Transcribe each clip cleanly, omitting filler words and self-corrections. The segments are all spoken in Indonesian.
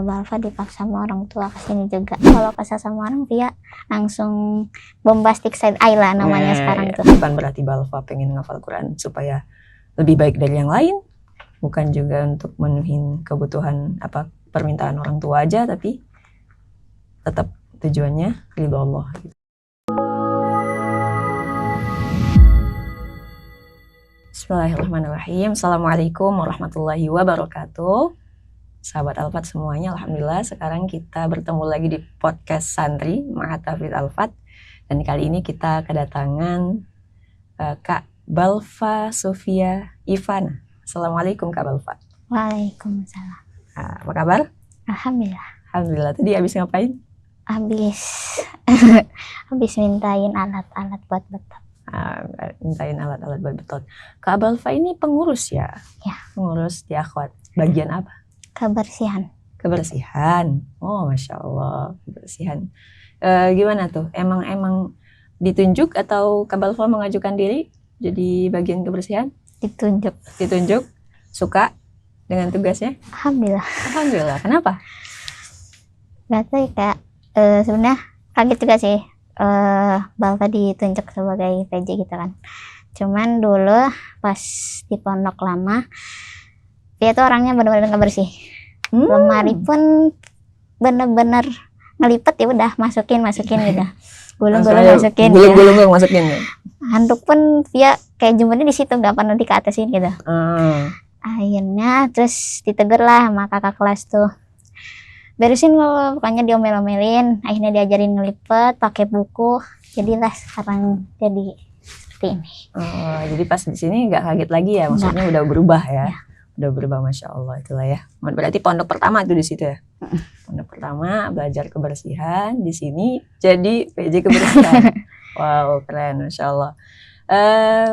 Balfa dipaksa sama orang tua kesini juga. Kalau kesal sama orang dia langsung bombastic side eye lah namanya sekarang tuh. Bukan berarti Balfa pengen ngafal Quran supaya lebih baik dari yang lain, bukan juga untuk menuhin kebutuhan permintaan orang tua aja, tapi tetap tujuannya ridho Allah. Bismillahirrahmanirrahim. Assalamualaikum warahmatullahi wabarakatuh. Sahabat Alfat semuanya, alhamdulillah sekarang kita bertemu lagi di podcast Santri Ma'had Tahfidz Alfat. Dan kali ini kita kedatangan Kak Balfa Sofia Ivana. Assalamualaikum Kak Balfa. Waalaikumsalam. Apa kabar? Alhamdulillah. Alhamdulillah. Tadi habis ngapain? Habis mintain alat-alat buat betot. Mintain alat-alat buat betot. Kak Balfa ini pengurus ya? Ya. Pengurus di Akhwat. Bagian apa? Kebersihan. Kebersihan. Oh, Masya Allah, kebersihan. Gimana tuh? Emang ditunjuk atau Kak Balfa mengajukan diri jadi bagian kebersihan? Ditunjuk. Suka dengan tugasnya? Alhamdulillah. Alhamdulillah. Kenapa? Gak tahu ya Kak. Sebenarnya kaget juga sih. Balfa ditunjuk sebagai PJ gitu kan. Cuman dulu pas di pondok lama dia tuh orangnya benar-benar nggak bersih. Lemari pun benar-benar ngelipet ya udah masukin gitu. Gulung-gulung masukin. Gulung-gulung masukin ya. Handuk pun dia kayak jumpernya di situ nggak pernah dikeatasin gitu. Akhirnya terus ditegur lah sama kakak kelas tuh. Beresin lo, pokoknya diomel-omelin. Akhirnya diajarin ngelipet pakai buku. Jadilah sekarang jadi seperti ini. Jadi pas di sini nggak kaget lagi ya, maksudnya udah berubah ya. Udah berubah, Masya Allah, itulah ya. Berarti pondok pertama tuh di situ ya. Pondok pertama belajar kebersihan, di sini jadi PJ kebersihan. Wow, keren, Masya Allah.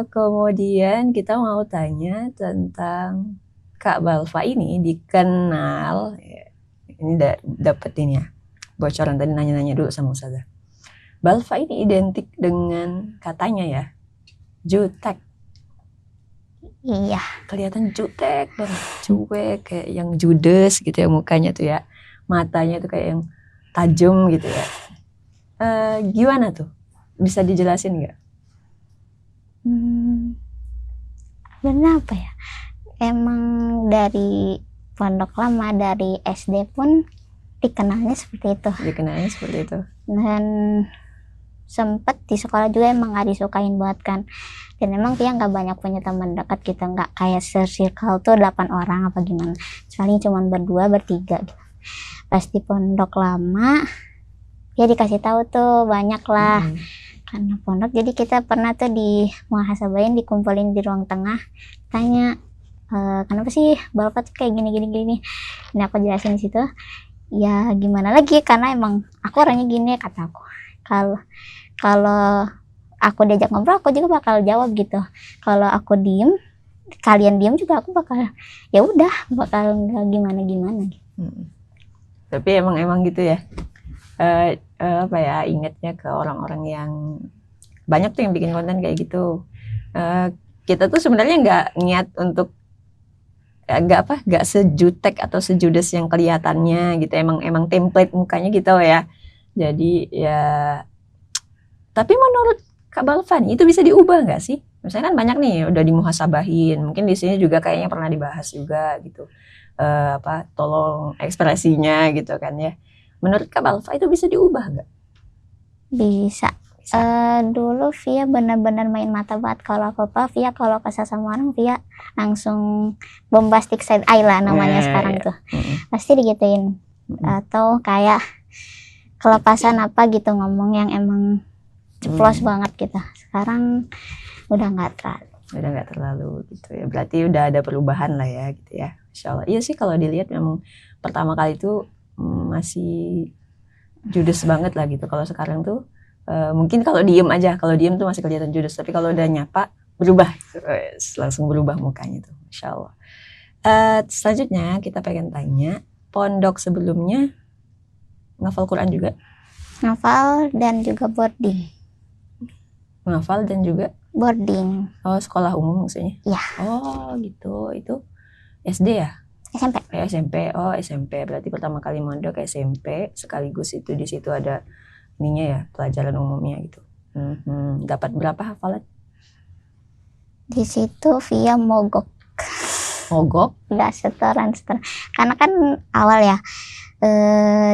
Kemudian kita mau tanya tentang Kak Balfa ini dikenal, ini dapet ini ya, bocoran tadi nanya-nanya dulu sama Ustazah. Balfa ini identik dengan katanya ya, jutek. Iya. Kelihatan jutek banget, cuek, kayak yang judes gitu ya mukanya tuh ya, matanya tuh kayak yang tajam gitu ya. Gimana tuh? Bisa dijelasin nggak? Benar apa ya? Emang dari pondok lama, dari SD pun dikenalnya seperti itu. Dan sempet di sekolah juga emang gak disukain banget kan. Dan emang dia gak banyak punya teman dekat gitu. Gak kayak circle tuh 8 orang apa gimana. Paling cuma berdua, bertiga gitu. Pas di pondok lama dia dikasih tahu tuh banyak lah. Karena pondok jadi kita pernah tuh di muhasabain, dikumpulin di ruang tengah. Tanya, kenapa sih Balfa tuh kayak gini. Ini aku jelasin di situ. Ya gimana lagi, karena emang aku orangnya gini, kata aku. Kalau aku diajak ngobrol aku juga bakal jawab gitu. Kalau aku diem, kalian diem juga aku bakal ya udah, bakal nggak gimana gitu. Tapi emang gitu ya. Ingatnya ke orang-orang yang banyak tuh yang bikin konten kayak gitu. Kita tuh sebenarnya nggak niat untuk nggak sejutek atau sejudes yang kelihatannya gitu. Emang template mukanya gitu ya. Jadi ya, tapi menurut Kak Balfa itu bisa diubah nggak sih? Misalnya kan banyak nih udah dimuhasabahin, mungkin di sini juga kayaknya pernah dibahas juga gitu. Tolong ekspresinya gitu kan ya. Menurut Kak Balfa itu bisa diubah nggak? Bisa. Dulu Via benar-benar main mata banget. Kalau apa Via kalau kesal sama orang Via langsung bombastic side eye lah namanya sekarang tuh. Pasti digituin. Atau kayak kelepasan apa gitu ngomong yang emang ceplos banget gitu. Sekarang udah nggak terlalu gitu ya. Berarti udah ada perubahan lah ya gitu ya. Insya Allah. Iya sih kalau dilihat memang pertama kali itu masih judes banget lah gitu. Kalau sekarang tuh mungkin kalau diem tuh masih kelihatan judes, tapi kalau udah nyapa berubah, langsung berubah mukanya tuh, Masya Allah. Selanjutnya kita pengen tanya, pondok sebelumnya ngafal Quran juga? Ngafal dan juga boarding. Ngafal dan juga boarding. Oh, sekolah umum maksudnya? Iya. Oh gitu, itu SD ya? SMP. SMP. Oh, SMP. Berarti pertama kali mondok SMP, sekaligus itu di situ ada ininya ya, pelajaran umumnya gitu. Dapat berapa hafalan? Di situ via mogok. Mogok? Enggak setoran. Karena kan awal ya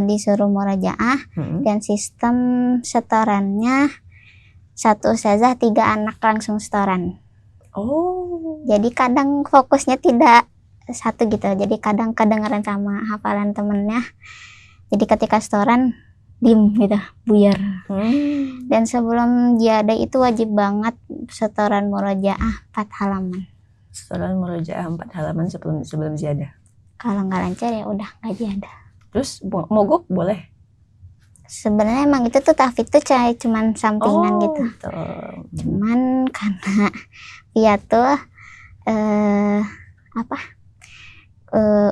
disuruh murojaah dan sistem setorannya satu ustazah 3 anak langsung setoran. Oh. Jadi kadang fokusnya tidak satu gitu. Jadi kadang kedengeran sama hafalan temennya. Jadi ketika setoran diem gitu, buyar. Dan sebelum ziyadah itu wajib banget setoran murojaah 4 halaman. Setoran murojaah 4 halaman sebelum ziyadah. Kalau nggak lancar ya udah nggak ziyadah. Terus mogok boleh? Sebenarnya emang itu tuh tahfidz tuh cuman sampingan gitu. Cuman karena dia tuh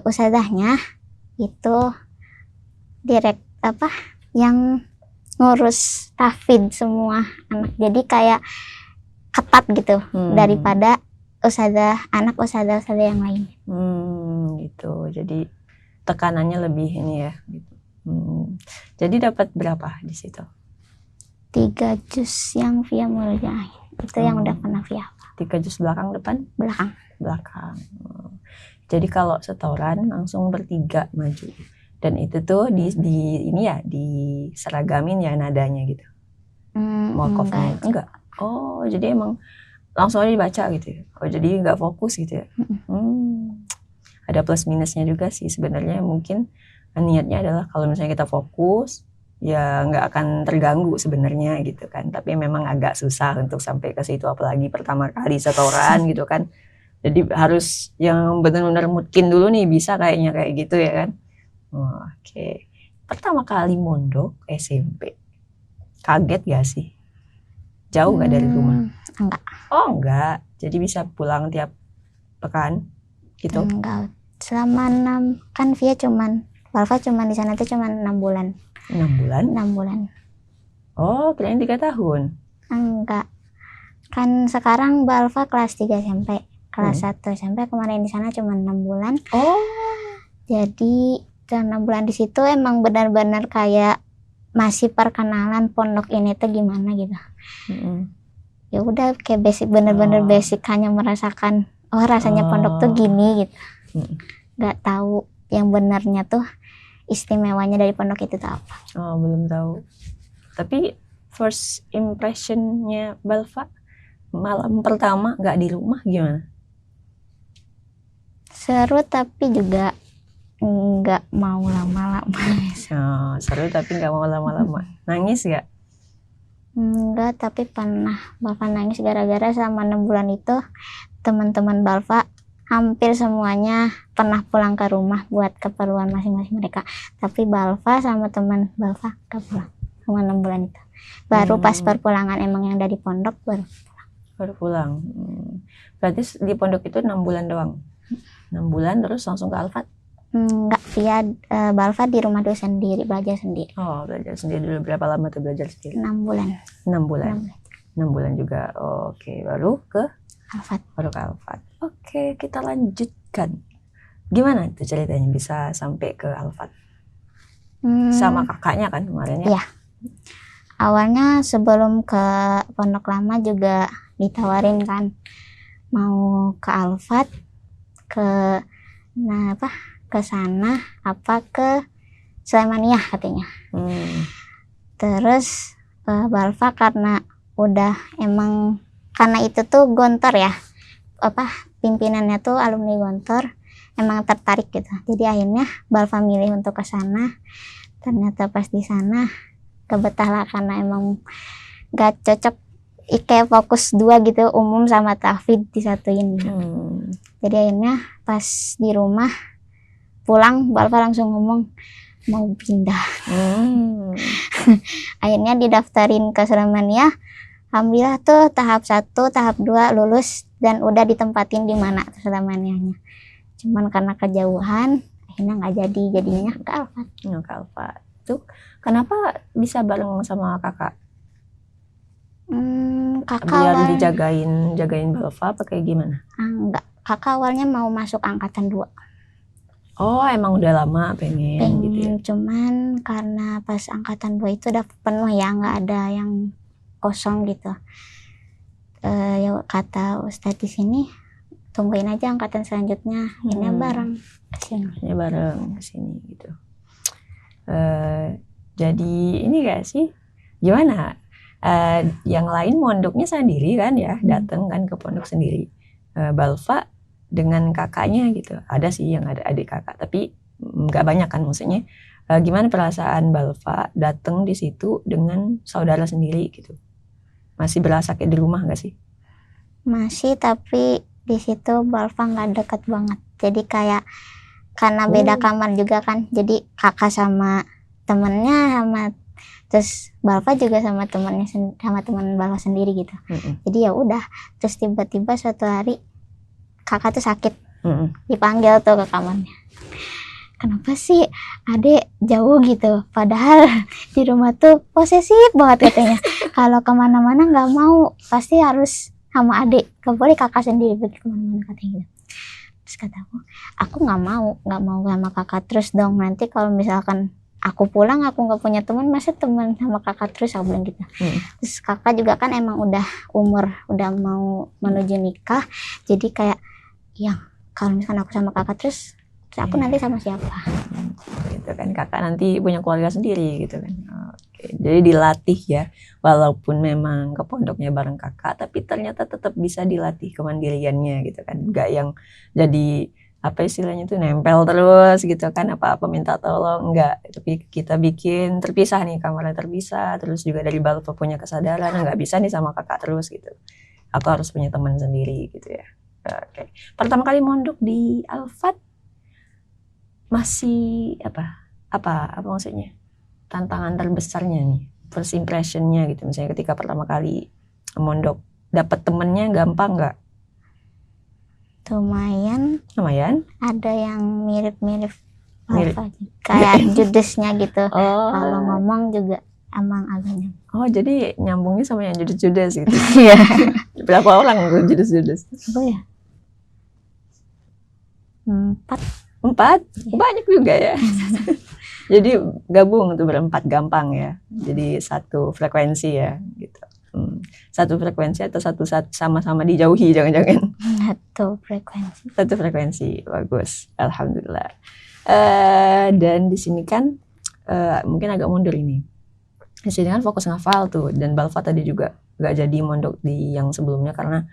ustazahnya itu yang ngurus tahfidz semua anak, jadi kayak ketat gitu daripada anak ustazah yang lain. Gitu, jadi tekanannya lebih ini ya gitu. Jadi dapat berapa di situ? 3 juz yang via murojaah itu yang udah pernah via. 3 juz belakang depan? Belakang. Jadi kalau setoran langsung bertiga maju. Dan itu tuh di ini ya diseragamin ya nadanya gitu. Wakofnya enggak. Oh, jadi emang langsung aja dibaca gitu ya. Oh, jadi enggak fokus gitu ya. Ada plus minusnya juga sih sebenarnya. Mungkin niatnya adalah kalau misalnya kita fokus ya nggak akan terganggu sebenarnya gitu kan. Tapi memang agak susah untuk sampai ke situ, apalagi pertama kali setoran gitu kan. Jadi harus yang benar-benar mungkin dulu nih bisa kayaknya kayak gitu ya kan. Oke. Pertama kali mondok SMP, kaget gak sih? Jauh gak dari rumah? Enggak. Oh enggak, jadi bisa pulang tiap pekan gitu? Enggak, selama 6 kan via Balfa cuman di sana tuh cuman 6 bulan. 6 bulan? 6 bulan. Oh, kirain 3 tahun? Enggak, kan sekarang Balfa kelas 3 SMP, kelas 1 SMP, kemarin di sana cuma 6 bulan. Oh, jadi 6 bulan di situ emang benar-benar kayak masih perkenalan pondok ini tuh gimana gitu. Ya udah kayak basic, bener-bener basic, hanya merasakan rasanya pondok tuh gini gitu. Gak tahu yang benarnya tuh istimewanya dari pondok itu tuh apa. Oh, belum tahu. Tapi first impressionnya Balfa malam pertama gak di rumah gimana? Seru tapi juga nggak mau lama-lama. Seru tapi nggak mau lama-lama. Nangis gak? Enggak, tapi pernah Balfa nangis gara-gara selama 6 bulan itu teman-teman Balfa hampir semuanya pernah pulang ke rumah buat keperluan masing-masing mereka. Tapi Balfa sama teman Balfa gak pulang selama 6 bulan itu. Baru pas perpulangan emang yang dari pondok baru pulang. Berarti di pondok itu 6 bulan doang. 6 bulan terus langsung ke Alfat? Enggak, via Balfa di rumah dulu sendiri, belajar sendiri. Oh, belajar sendiri dulu. Berapa lama tuh belajar sendiri? 6 bulan. 6 bulan. 6 bulan juga. Oke, baru ke Alfat. Baru ke Alfat. Oke, kita lanjutkan. Gimana tuh ceritanya bisa sampai ke Alfat? Sama kakaknya kan kemarin ya? Iya. Awalnya sebelum ke Pondok Lama juga ditawarin kan mau ke Alfat, ke sana apa ke Sulaimaniyah katanya. Terus Balfa karena udah emang karena itu tuh Gontor ya, pimpinannya tuh alumni Gontor, emang tertarik gitu. Jadi akhirnya Balfa milih untuk ke sana. Ternyata pas di sana kebetah lah karena emang gak cocok, kayak fokus 2 gitu, umum sama tahfidz disatuin. Jadi akhirnya pas di rumah pulang Balfa langsung ngomong mau pindah. Akhirnya didaftarin ke Sulaimaniyah. Alhamdulillah tuh tahap 1, tahap 2 lulus dan udah ditempatin di mana Sulaimaniyahnya. Cuman karena kejauhan akhirnya nggak jadinya ke Alfat. Ke Alfat. Tuh kenapa bisa bareng sama kakak? Kakak biar jagain Balfa apa kayak gimana? Enggak, kakak awalnya mau masuk angkatan 2. Oh, emang udah lama pengen gitu ya. Cuman karena pas angkatan 2 itu udah penuh ya, nggak ada yang kosong gitu. Ya kata Ustadz di sini, tungguin aja angkatan selanjutnya, ini bareng kesini. Ini bareng kesini gitu. Jadi ini gak sih, gimana? Yang lain mondoknya sendiri kan ya, datang kan ke pondok sendiri. Balfa dengan kakaknya gitu. Ada sih yang ada adik kakak, tapi nggak banyak kan maksudnya. Gimana perasaan Balfa datang di situ dengan saudara sendiri gitu? Masih berasa kayak di rumah nggak sih? Masih, tapi di situ Balfa nggak dekat banget. Jadi kayak karena beda kamar juga kan. Jadi kakak sama temennya sama terus Balfa juga sama temannya sama teman Balfa sendiri gitu. Jadi ya udah, terus tiba-tiba suatu hari kakak tuh sakit, dipanggil tuh ke kamarnya. Kenapa sih adek jauh gitu, padahal di rumah tuh posesif banget katanya. Kalau kemana-mana nggak mau, pasti harus sama adek, gak boleh kakak sendiri pergi kemana-mana katanya gitu. Terus kata aku nggak mau sama kakak terus dong, nanti kalau misalkan aku pulang aku nggak punya teman, masa teman sama kakak terus, aku bilang gitu. Terus kakak juga kan emang udah umur udah mau menuju nikah, jadi kayak ya kalau misalkan aku sama kakak terus aku nanti sama siapa gitu kan, kakak nanti punya keluarga sendiri gitu kan. Oke. Jadi dilatih ya, walaupun memang ke pondoknya bareng kakak, tapi ternyata tetap bisa dilatih kemandiriannya gitu kan, nggak yang jadi apa istilahnya tuh nempel terus gitu kan, apa-apa minta tolong, enggak. Tapi kita bikin terpisah nih, kamarnya terpisah, terus juga dari Balfa punya kesadaran nggak bisa nih sama kakak terus gitu, aku harus punya teman sendiri gitu ya. Oke. Pertama kali mondok di Al-Fat masih apa maksudnya, tantangan terbesarnya nih, first impressionnya gitu, misalnya ketika pertama kali mondok, dapat temennya gampang nggak? Lumayan ada yang mirip Balfa, kayak judesnya gitu. Kalau ngomong juga emang agaknya. Jadi nyambungnya sama yang judes gitu. Iya. Berapa orang tuh judes? Apa ya? 4. Banyak juga ya. Jadi gabung tuh berempat gampang ya, jadi satu frekuensi ya gitu. Satu frekuensi atau satu sama-sama dijauhi, jangan-jangan? Satu frekuensi, bagus, alhamdulillah. Dan di sini kan mungkin agak mundur ini, di sini kan fokus ngafal tuh, dan Balfa tadi juga nggak jadi mondok di yang sebelumnya karena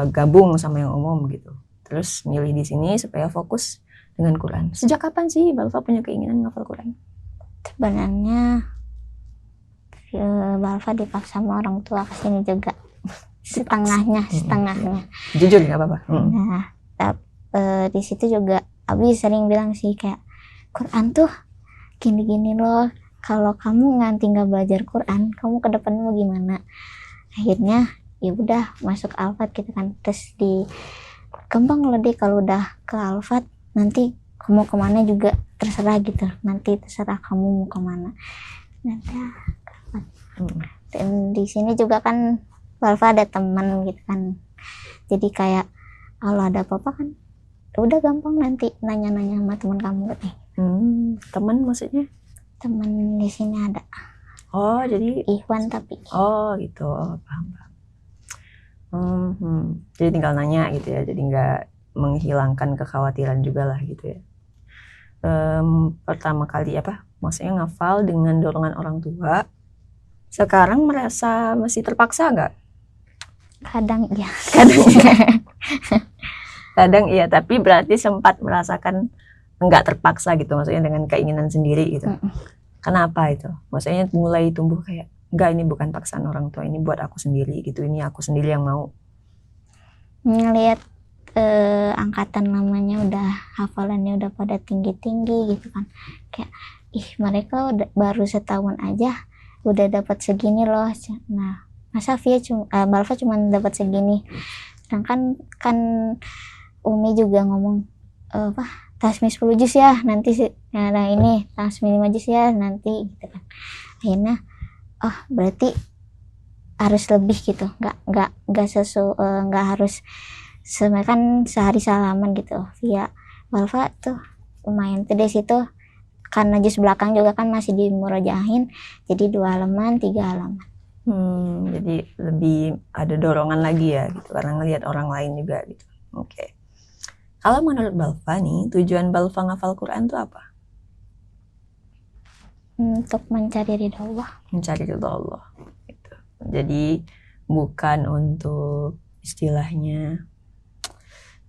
gabung sama yang umum gitu. Terus milih di sini supaya fokus dengan Quran. Sejak kapan sih Balfa punya keinginan ngafal Quran? Sebenarnya Balfa dipaksa sama orang tua kesini juga. Setengahnya. Jujur nggak apa-apa. Nah, di situ juga Abi sering bilang sih kayak Quran tuh gini-gini loh. Kalau kamu nanti nggak belajar Quran, kamu ke depannya mau gimana? Akhirnya ya udah masuk Al-Fat gitu kan. Terus gampang loh deh kalau udah ke Al-Fat, nanti kamu kemana juga terserah gitu, nanti terserah kamu mau kemana. Dan di sini juga kan Balfa ada teman gitu kan, jadi kayak kalau ada apa-apa kan udah gampang nanti nanya-nanya sama teman kamu katanya. Teman maksudnya? Teman di sini ada. Jadi Ikhwan tapi. Gitu. Paham. Jadi tinggal nanya gitu ya, jadi nggak menghilangkan kekhawatiran juga lah gitu ya. Pertama kali maksudnya ngafal dengan dorongan orang tua, sekarang merasa masih terpaksa nggak? Kadang iya. Kadang iya, tapi berarti sempat merasakan nggak terpaksa gitu, maksudnya dengan keinginan sendiri gitu. Kenapa itu? Maksudnya mulai tumbuh kayak enggak, ini bukan paksaan orang tua, ini buat aku sendiri gitu, ini aku sendiri yang mau. Ngelihat angkatan namanya udah hafalannya udah pada tinggi-tinggi gitu kan, kayak mereka baru setahun aja udah dapat segini loh. Nah masa Balfa cuma dapat segini, sedangkan kan Umi juga ngomong tasmi 10 juz ya nanti, nah ini tasmi 5 juz ya nanti gitu kan. Akhirnya berarti harus lebih gitu, nggak harus kan sehari salaman gitu via Balfa tuh lumayan tuh di situ, karena juz belakang juga kan masih dimurojahin, jadi 2 halaman 3 halaman. Jadi lebih ada dorongan lagi ya gitu, karena ngelihat orang lain juga gitu. Oke. Kalau menurut Balfa nih, tujuan Balfa ngafal Quran itu apa? Untuk mencari ridha Allah. Mencari ridha Allah. Gitu. Jadi bukan untuk istilahnya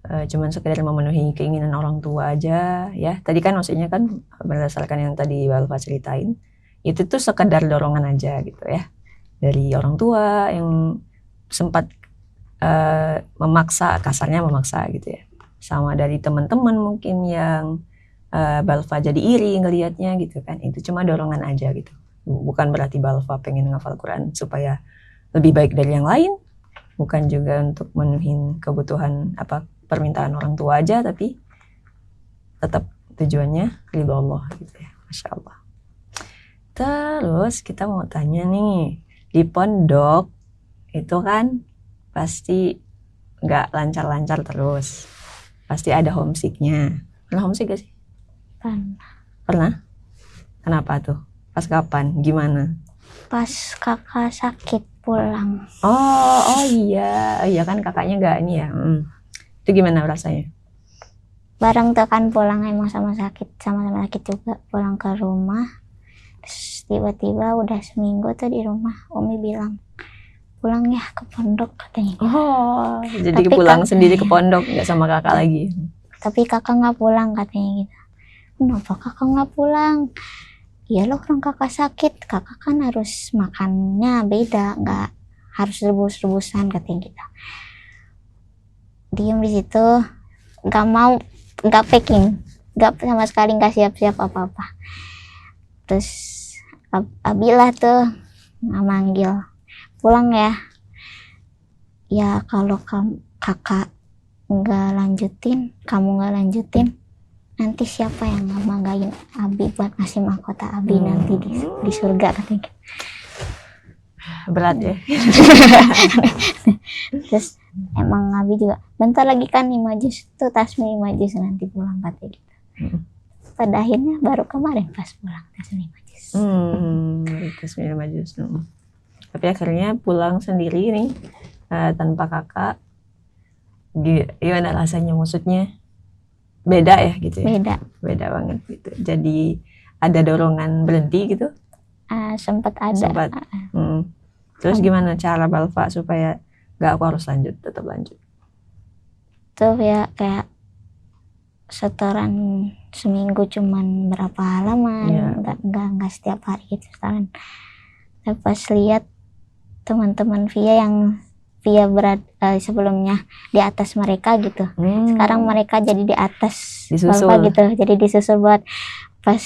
cuman sekedar memenuhi keinginan orang tua aja ya. Tadi kan maksudnya kan berdasarkan yang tadi Balfa ceritain, itu tuh sekedar dorongan aja gitu ya. Dari orang tua yang sempat memaksa, kasarnya memaksa gitu ya. Sama dari teman-teman mungkin yang Balfa jadi iri ngelihatnya gitu kan. Itu cuma dorongan aja gitu. Bukan berarti Balfa pengen ngafal Quran supaya lebih baik dari yang lain. Bukan juga untuk menuhin kebutuhan permintaan orang tua aja, tapi tetap tujuannya ridho Allah gitu ya. Masya Allah. Terus kita mau tanya nih, di pondok itu kan pasti nggak lancar-lancar terus, pasti ada homesicknya. Pernah homesick gak sih? Pernah? Kenapa tuh? Pas kapan? Gimana? Pas kakak sakit pulang. Oh iya kan kakaknya nggak ini ya. Itu gimana rasanya? Bareng tuh kan pulang emang sama-sama sakit juga, pulang ke rumah. Terus tiba-tiba udah seminggu tuh di rumah, Umi bilang pulang ya ke pondok katanya. Oh, jadi pulang sendiri ke pondok, nggak sama kakak lagi. Tapi kakak nggak pulang katanya gitu. Kenapa kakak nggak pulang? Ya loh, orang kakak sakit, kakak kan harus makannya beda, nggak harus rebus-rebusan katanya gitu. Diem di situ, nggak packing, nggak sama sekali nggak siap-siap apa-apa. Terus Abilah tuh manggil, pulang ya. Ya kalau kakak nggak lanjutin, kamu nggak lanjutin, nanti siapa yang ngebanggain Abi buat ngasih mahkota Abi nanti di surga katanya. Berat ya. Terus emang Abi juga bentar lagi kan 5 juz tuh, tasmi 5 juz nanti pulang katanya gitu. Pada akhirnya baru kemarin pas pulang tasmi 5 juz. Tasmi 5 juz. Tapi akhirnya pulang sendiri nih tanpa kakak. Gimana rasanya, maksudnya beda ya gitu ya? Beda banget gitu. Jadi ada dorongan berhenti gitu? Sempat ada. Terus gimana cara Balfa supaya aku harus lanjut, tetap lanjut? Tuh ya kayak setoran seminggu cuman berapa halaman, nggak setiap hari gitu setoran. Tapi pas lihat teman-teman Via sebelumnya di atas mereka gitu, sekarang mereka jadi di atas Balfa gitu, jadi disusul buat pas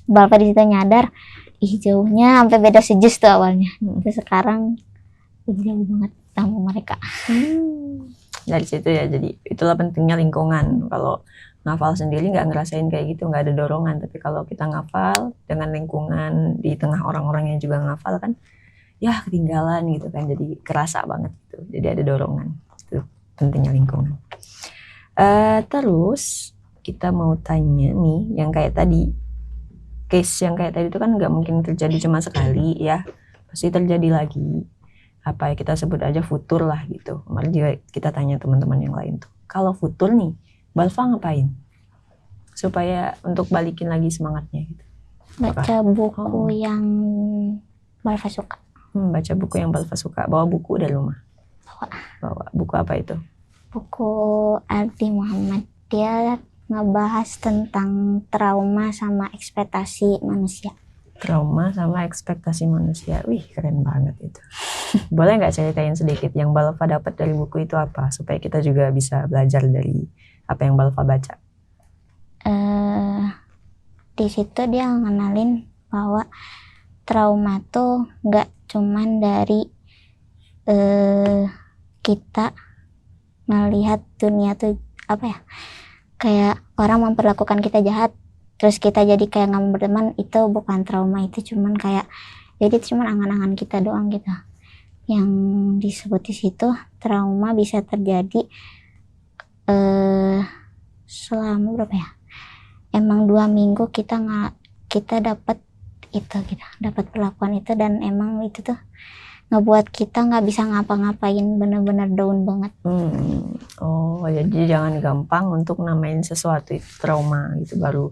Balfa di situ nyadar, jauhnya sampai beda sejus tuh awalnya. Terus sekarang jauh banget sama mereka. Dari situ ya, jadi itulah pentingnya lingkungan. Kalau ngafal sendiri nggak ngerasain kayak gitu, nggak ada dorongan. Tapi kalau kita ngafal dengan lingkungan di tengah orang-orang yang juga ngafal kan, ya ketinggalan gitu kan, jadi kerasa banget gitu. Jadi ada dorongan. Itu pentingnya lingkungan. Terus kita mau tanya nih, yang kayak tadi, case yang kayak tadi itu kan nggak mungkin terjadi cuma sekali ya, pasti terjadi lagi. Apa ya, kita sebut aja futur lah gitu. Kemarin juga kita tanya teman-teman yang lain tuh, kalau futur nih Balfa ngapain supaya untuk balikin lagi semangatnya gitu? Baca buku yang Balfa suka. Baca buku yang Balfa suka. Bawa buku dari rumah? Bawa. Buku apa itu? Buku Ardi Muhammad. Dia ngebahas tentang trauma sama ekspektasi manusia. Trauma sama ekspektasi manusia. Wih, keren banget itu. Boleh nggak ceritain sedikit yang Balfa dapat dari buku itu apa, supaya kita juga bisa belajar dari apa yang Balfa baca? Di situ dia ngenalin bahwa trauma tuh nggak cuman dari kita melihat dunia tuh apa ya, kayak orang memperlakukan kita jahat terus kita jadi kayak nggak mau berteman, itu bukan trauma. Itu cuman kayak, jadi cuman angan-angan kita doang gitu. Yang disebut di situ trauma bisa terjadi selama berapa ya, emang 2 minggu kita dapat itu, kita dapat perlakuan itu, dan emang itu tuh ngebuat kita nggak bisa ngapa-ngapain, bener-bener down banget. Oh, jadi jangan gampang untuk namain sesuatu itu trauma gitu, baru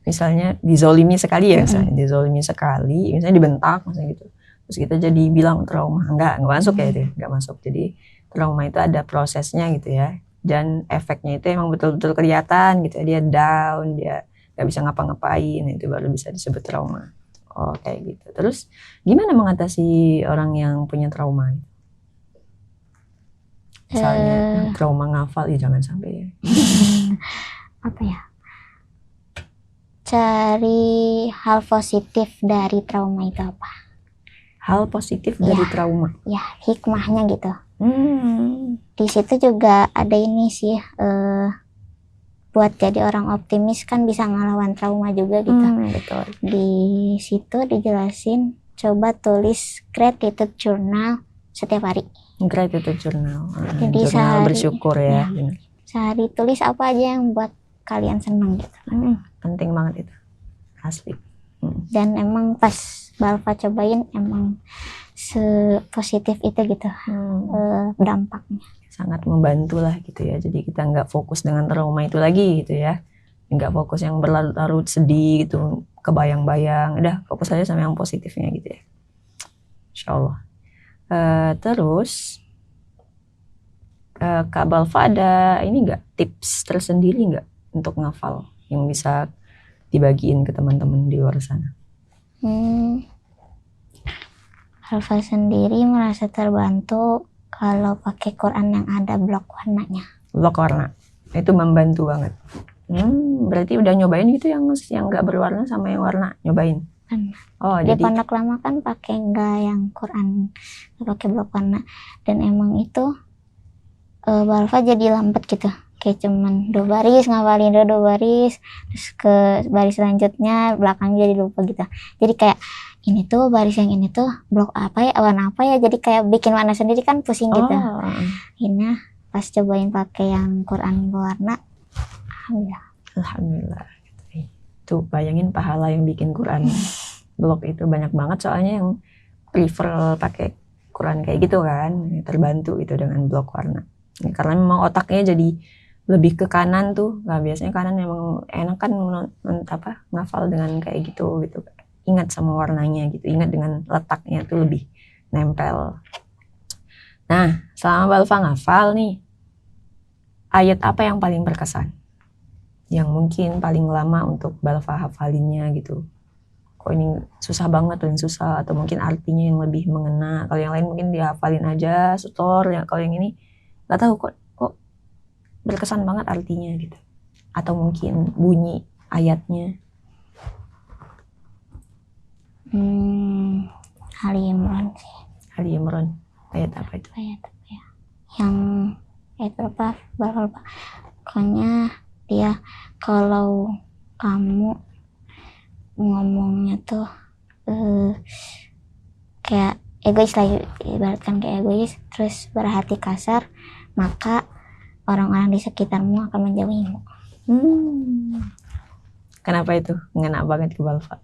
misalnya dizolimi sekali ya, misalnya dizolimi sekali, misalnya dibentak misalnya gitu, terus kita jadi bilang trauma, nggak masuk ya itu, nggak masuk. Jadi trauma itu ada prosesnya gitu ya, dan efeknya itu emang betul-betul kelihatan gitu ya, dia down, dia nggak bisa ngapa-ngapain, itu baru bisa disebut trauma. Oh, kayak gitu. Terus gimana mengatasi orang yang punya trauma? Misalnya trauma ngafal, ya jangan sampai ya. Apa ya? Cari hal positif dari trauma itu apa? Hal positif dari trauma? Ya, hikmahnya gitu. Di situ juga ada ini sih, buat jadi orang optimis kan bisa ngelawan trauma juga gitu. Betul. Di situ dijelasin, coba tulis gratitude journal setiap hari. Gratitude journal. Jadi jurnal sehari, bersyukur ya. Sehari tulis apa aja yang buat kalian seneng gitu. Penting banget itu, asli. Dan emang pas Balfa cobain emang sepositif itu gitu, dampaknya. Sangat membantu lah gitu ya. Jadi kita nggak fokus dengan trauma itu lagi gitu ya, nggak fokus yang berlarut-larut sedih gitu, kebayang-bayang, udah fokus aja sama yang positifnya gitu ya, Insya Allah. Terus Kak Balfa ada ini nggak, tips tersendiri nggak untuk ngafal yang bisa dibagiin ke teman-teman di luar sana? Balfa sendiri merasa terbantu kalau pakai Quran yang ada blok warnanya. Blok warna itu membantu banget. Berarti udah nyobain gitu yang nggak berwarna sama yang warna, nyobain? Oh, di jadi Pondok Lama kan pakai nggak yang Quran, pakai blok warna, dan emang itu Balfa jadi lambat gitu, kayak cuman 2 baris ngafalin 2 baris, terus ke baris selanjutnya belakang jadi lupa gitu. Jadi kayak ini tuh baris yang ini tuh blok apa ya, warna apa ya, jadi kayak bikin warna sendiri kan pusing gitu. Ini pas cobain pakai yang Quran berwarna, alhamdulillah. Tuh bayangin pahala yang bikin Quran blok itu banyak banget, soalnya yang prefer pakai Quran kayak gitu kan, terbantu itu dengan blok warna. Karena memang otaknya jadi lebih ke kanan tuh, nggak, biasanya kanan memang enak kan ngafal dengan kayak gitu. Ingat sama warnanya gitu, ingat dengan letaknya tuh lebih nempel. Nah, selama Balfa ngafal nih, ayat apa yang paling berkesan? Yang mungkin paling lama untuk Balfa hafalinnya gitu. Kok ini susah banget, paling susah, atau mungkin artinya yang lebih mengena. Kalau yang lain mungkin dihafalin aja, setor, ya kalau yang ini nggak tahu kok berkesan banget artinya gitu. Atau mungkin bunyi ayatnya. Ali Imran sih. Ali Imran, ayat apa itu? Ayat apa ya? Yang ayat berapa? Pokoknya dia, kalau kamu ngomongnya tuh kayak egois lah, ibaratkan kayak egois, terus berhati kasar, maka orang-orang di sekitarmu akan menjauhimu. Kenapa itu ngena banget ke Balfa?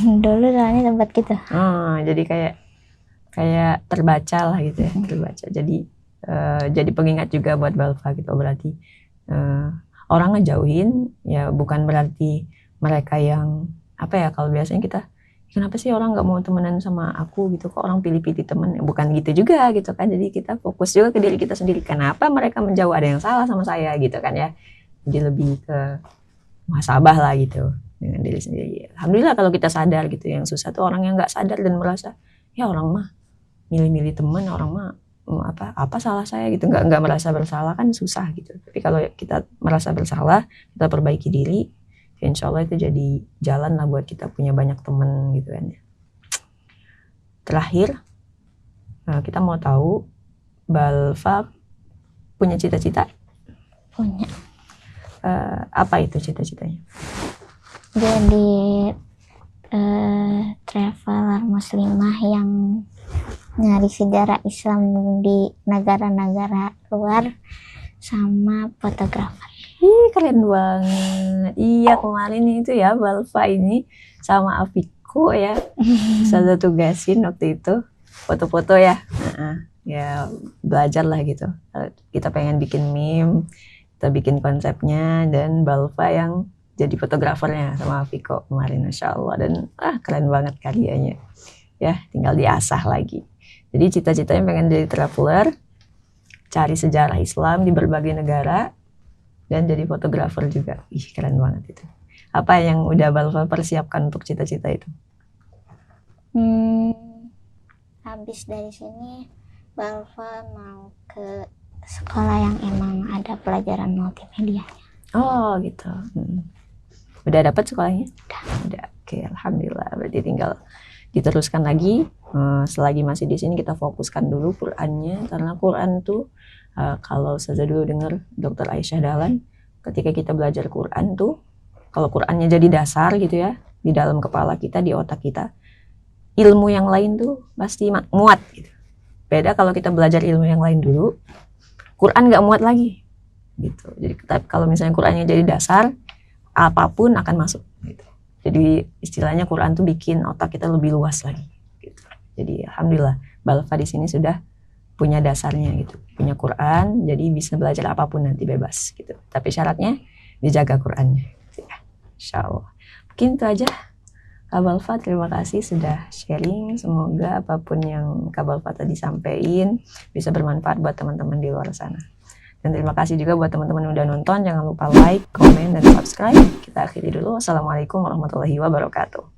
Dulu soalnya tempat gitu. Jadi kayak terbaca lah gitu ya, terbaca. Jadi pengingat juga buat Balfa gitu. Berarti orang ngejauhin ya bukan berarti mereka yang apa ya, kalau biasanya kita, kenapa sih orang nggak mau temenan sama aku gitu, kok orang pilih-pilih temen, bukan gitu juga gitu kan. Jadi kita fokus juga ke diri kita sendiri, kenapa mereka menjauh, ada yang salah sama saya gitu kan ya. Jadi lebih ke muhasabah lah gitu dengan diri sendiri. Alhamdulillah kalau kita sadar gitu. Yang susah tuh orang yang nggak sadar dan merasa ya orang mah milih-milih teman, orang mah apa salah saya gitu, nggak merasa bersalah kan susah gitu. Tapi kalau kita merasa bersalah, kita perbaiki diri, insya Allah itu jadi jalan lah buat kita punya banyak teman gitu kan ya. Terakhir, kita mau tahu Balfa punya cita-cita? Punya. Apa itu cita-citanya? Jadi traveler muslimah yang nyari sejarah Islam di negara-negara luar, sama fotografer. Ih, keren banget. Iya, kemarin itu ya Balfa ini sama Afiko ya. Saya tugasin waktu itu foto-foto ya. Ya belajar lah gitu. Kita pengen bikin meme, kita bikin konsepnya, dan Balfa yang jadi fotografernya sama Afiko kemarin, Masya Allah. Dan keren banget karyanya. Ya, tinggal diasah lagi. Jadi cita-citanya pengen jadi traveler, cari sejarah Islam di berbagai negara, dan jadi fotografer juga. Ih, keren banget itu. Apa yang udah Balfa persiapkan untuk cita-cita itu? Habis dari sini Balfa mau ke sekolah yang emang ada pelajaran multimedia. Oh gitu. Udah dapat sekolahnya? Udah. Oke, alhamdulillah. Berarti tinggal diteruskan lagi. Selagi masih di sini kita fokuskan dulu Qurannya, karena Quran tuh kalau saja dulu dengar Dr. Aisyah Dahlan, ketika kita belajar Quran tuh, kalau Qurannya jadi dasar gitu ya, di dalam kepala kita, di otak kita, ilmu yang lain tuh pasti muat gitu. Beda kalau kita belajar ilmu yang lain dulu, Quran nggak muat lagi gitu. Jadi kalau misalnya Qurannya jadi dasar, apapun akan masuk gitu. Jadi istilahnya Quran tuh bikin otak kita lebih luas lagi gitu. Jadi alhamdulillah Balfa di sini sudah punya dasarnya gitu, punya Quran, jadi bisa belajar apapun nanti bebas gitu. Tapi syaratnya dijaga Qurannya. Ya, Insya Allah. Mungkin itu aja. Kak Balfa, terima kasih sudah sharing. Semoga apapun yang Kak Balfa tadi sampaikan bisa bermanfaat buat teman-teman di luar sana. Dan terima kasih juga buat teman-teman yang udah nonton. Jangan lupa like, komen, dan subscribe. Kita akhiri dulu. Wassalamualaikum warahmatullahi wabarakatuh.